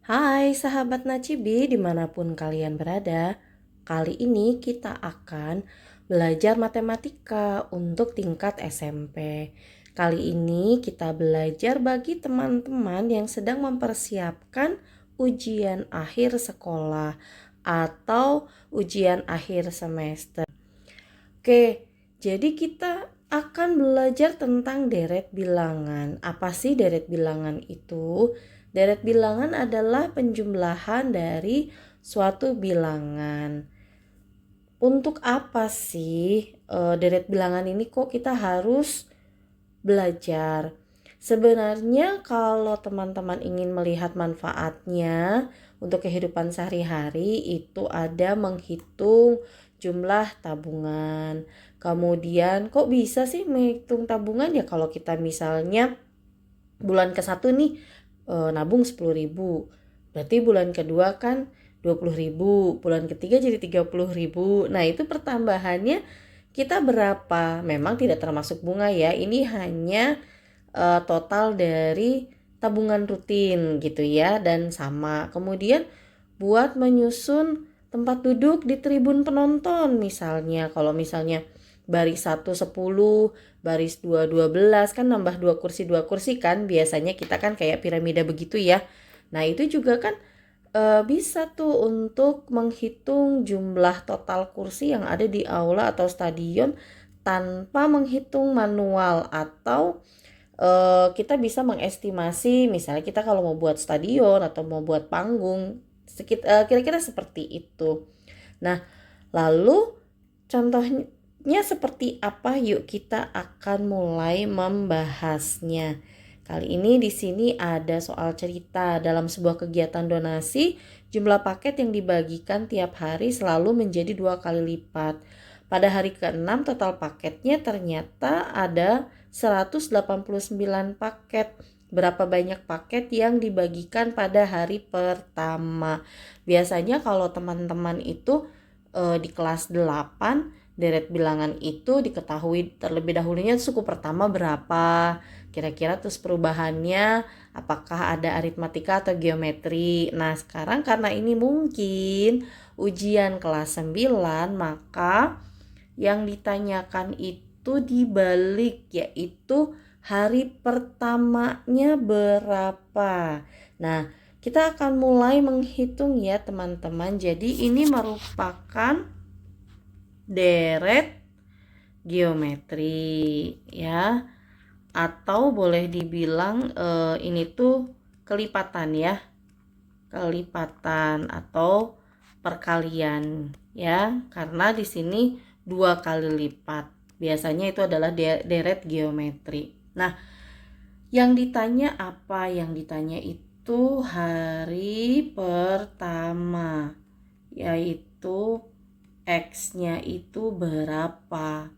Hai sahabat Nacibi dimanapun kalian berada. Kali ini kita akan belajar matematika untuk tingkat SMP. Kali ini kita belajar bagi teman-teman yang sedang mempersiapkan ujian akhir sekolah atau ujian akhir semester. Oke, jadi kita akan belajar tentang deret bilangan. Apa sih deret bilangan itu? Deret bilangan adalah penjumlahan dari suatu bilangan. Untuk apa sih deret bilangan ini kok kita harus belajar? Sebenarnya kalau teman-teman ingin melihat manfaatnya untuk kehidupan sehari-hari itu ada menghitung jumlah tabungan. Kemudian kok bisa sih menghitung tabungan ya kalau kita misalnya bulan ke-1 nih nabung 10.000. Berarti bulan kedua kan 20.000, bulan ketiga jadi 30.000. Nah, itu pertambahannya kita berapa? Memang tidak termasuk bunga ya. Ini hanya total dari tabungan rutin gitu ya, dan sama. Kemudian buat menyusun tempat duduk di tribun penonton misalnya. Kalau misalnya baris 1 10, baris 2 12 kan nambah 2 kursi kan, biasanya kita kan kayak piramida begitu ya. Nah, itu juga kan bisa tuh untuk menghitung jumlah total kursi yang ada di aula atau stadion tanpa menghitung manual, atau kita bisa mengestimasi misalnya kita kalau mau buat stadion atau mau buat panggung kira-kira seperti itu. Nah, lalu contohnya seperti apa? Yuk kita akan mulai membahasnya. Kali ini di sini ada soal cerita. Dalam sebuah kegiatan donasi, jumlah paket yang dibagikan tiap hari selalu menjadi 2 kali lipat. Pada hari ke-6 total paketnya ternyata ada 189 paket. Berapa banyak paket yang dibagikan pada hari pertama? Biasanya kalau teman-teman itu di kelas 8, deret bilangan itu diketahui terlebih dahulunya suku pertama berapa, kira-kira terus perubahannya apakah ada aritmatika atau geometri. Nah, sekarang karena ini mungkin ujian kelas 9, maka yang ditanyakan itu dibalik, yaitu hari pertamanya berapa. Nah, kita akan mulai menghitung ya teman-teman. Jadi ini merupakan deret geometri ya, atau boleh dibilang ini tuh kelipatan ya, kelipatan atau perkalian ya, karena di sini 2 kali lipat. Biasanya itu adalah deret geometri. Nah, yang ditanya apa? Yang ditanya itu hari pertama, yaitu X-nya itu berapa.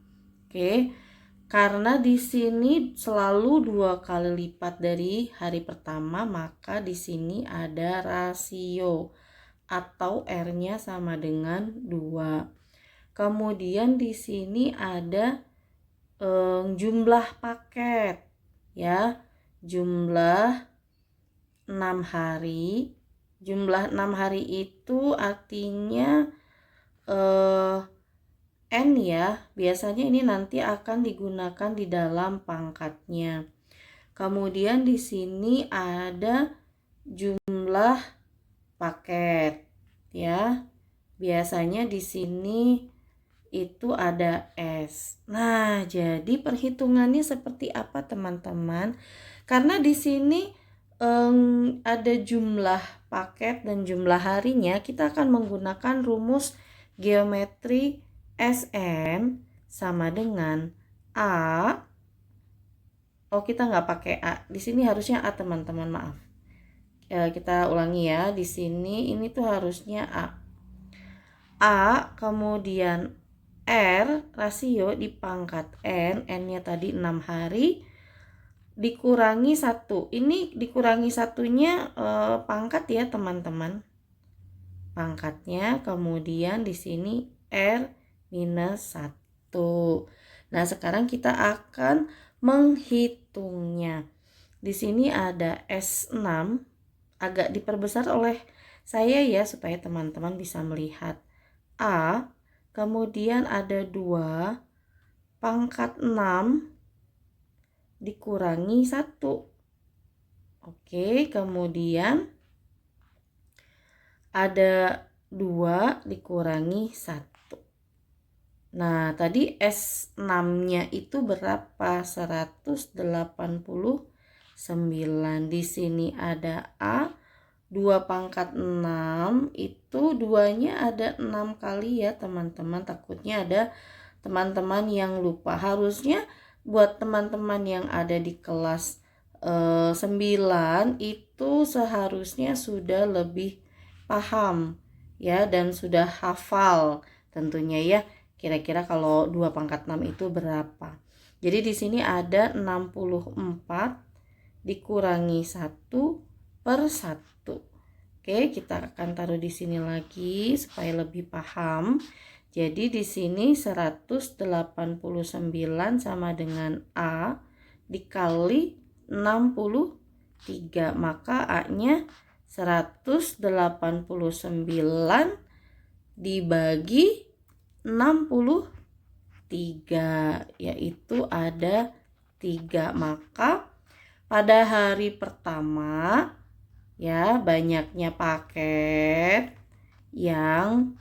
Oke. Karena di sini selalu 2 kali lipat dari hari pertama, maka di sini ada rasio atau R-nya sama dengan 2. Kemudian di sini ada jumlah paket ya, jumlah 6 hari. Jumlah 6 hari itu artinya N ya. Biasanya ini nanti akan digunakan di dalam pangkatnya. Kemudian di sini ada jumlah paket ya. Biasanya di sini itu ada S. Nah, jadi perhitungannya seperti apa teman-teman? Karena di sini ada jumlah paket dan jumlah harinya, kita akan menggunakan rumus geometri SN sama dengan A. Oh, kita nggak pakai A. Di sini harusnya A teman-teman, maaf. Kita ulangi ya. Di sini ini tuh harusnya A. A kemudian R rasio dipangkat N. N-nya tadi 6 hari. Dikurangi 1. Ini dikurangi satunya pangkat ya teman-teman. Pangkatnya, kemudian di sini R minus 1. Nah, sekarang kita akan menghitungnya. Di sini ada S6, agak diperbesar oleh saya ya, supaya teman-teman bisa melihat. A, kemudian ada 2 pangkat 6 dikurangi 1. Oke, kemudian ada 2 dikurangi 1. Nah, tadi S6-nya itu berapa? 189. Di sini ada A, 2 pangkat 6, itu 2-nya ada 6 kali ya teman-teman. Takutnya ada teman-teman yang lupa. Harusnya buat teman-teman yang ada di kelas 9 itu seharusnya sudah lebih paham ya, dan sudah hafal tentunya ya, kira-kira kalau 2 pangkat 6 itu berapa. Jadi di sini ada 64 dikurangi 1/1. Oke, kita akan taruh di sini lagi supaya lebih paham. Jadi di sini 189 sama dengan A dikali 63, maka A-nya 189 dibagi 63, yaitu ada 3. Maka pada hari pertama ya, banyaknya paket yang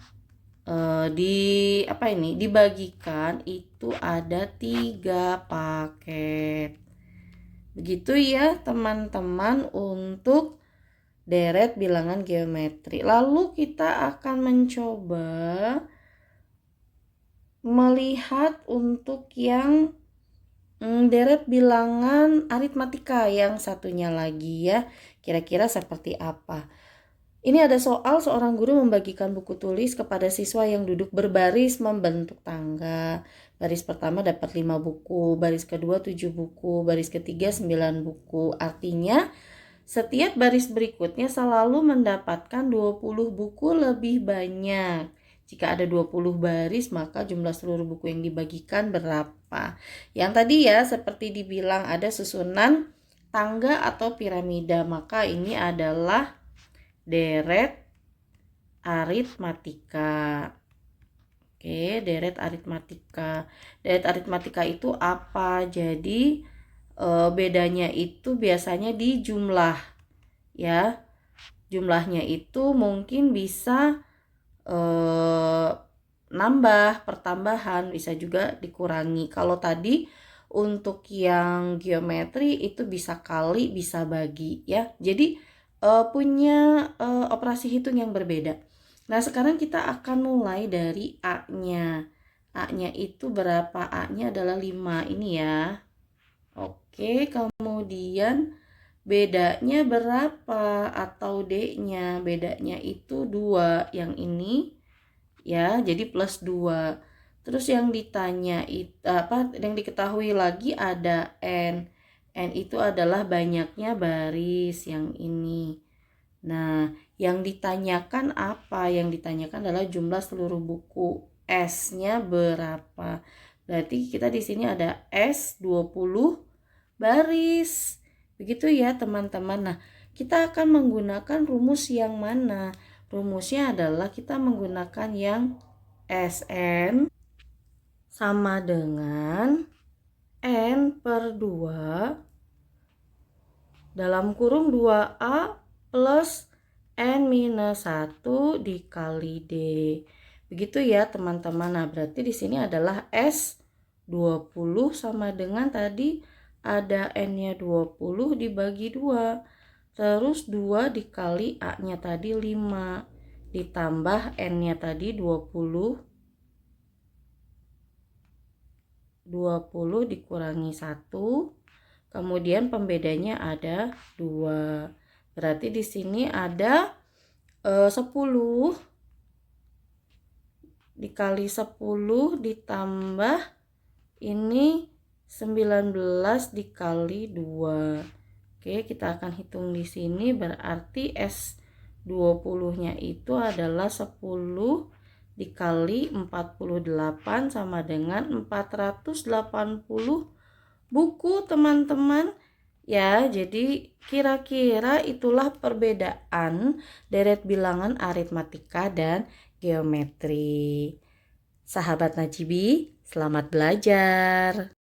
dibagikan itu ada 3 paket. Begitu ya teman-teman untuk deret bilangan geometri. Lalu kita akan mencoba melihat untuk yang deret bilangan aritmatika yang satunya lagi ya. Kira-kira seperti apa? Ini ada soal, seorang guru membagikan buku tulis kepada siswa yang duduk berbaris membentuk tangga. Baris pertama dapat 5 buku, baris kedua 7 buku, baris ketiga 9 buku. Artinya setiap baris berikutnya selalu mendapatkan 20 buku lebih banyak. Jika ada 20 baris, maka jumlah seluruh buku yang dibagikan berapa? Yang tadi ya, seperti dibilang ada susunan tangga atau piramida, maka ini adalah deret aritmatika. Oke, deret aritmatika. Deret aritmatika itu apa? Jadi bedanya itu biasanya di jumlah ya. Jumlahnya itu mungkin bisa nambah, pertambahan, bisa juga dikurangi. Kalau tadi untuk yang geometri itu bisa kali, bisa bagi ya. Jadi punya operasi hitung yang berbeda. Nah, sekarang kita akan mulai dari A-nya. A-nya itu berapa? A-nya adalah 5 ini ya. Oke, kemudian bedanya berapa atau D-nya? Bedanya itu 2, yang ini ya, jadi plus 2. Terus yang ditanya yang diketahui lagi ada N. N itu adalah banyaknya baris yang ini. Nah, yang ditanyakan apa? Yang ditanyakan adalah jumlah seluruh buku. S-nya berapa? Berarti kita di sini ada S 20 baris. Begitu ya, teman-teman. Nah, kita akan menggunakan rumus yang mana? Rumusnya adalah kita menggunakan yang Sn sama dengan N per 2 dalam kurung 2A plus N minus 1 dikali D. Begitu ya teman-teman. Nah, berarti di sini adalah S 20 sama dengan tadi ada N-nya 20 dibagi 2. Terus 2 dikali A-nya tadi 5. Ditambah N-nya tadi 20. 20 dikurangi 1. Kemudian pembedanya ada 2. Berarti di sini ada 10 dikali 10 ditambah ini 19 dikali 2. Oke, kita akan hitung di sini, berarti S20-nya itu adalah 10 dikali 48 sama dengan 480 buku teman-teman. Ya, jadi kira-kira itulah perbedaan deret bilangan aritmatika dan geometri. Sahabat Najibi, selamat belajar.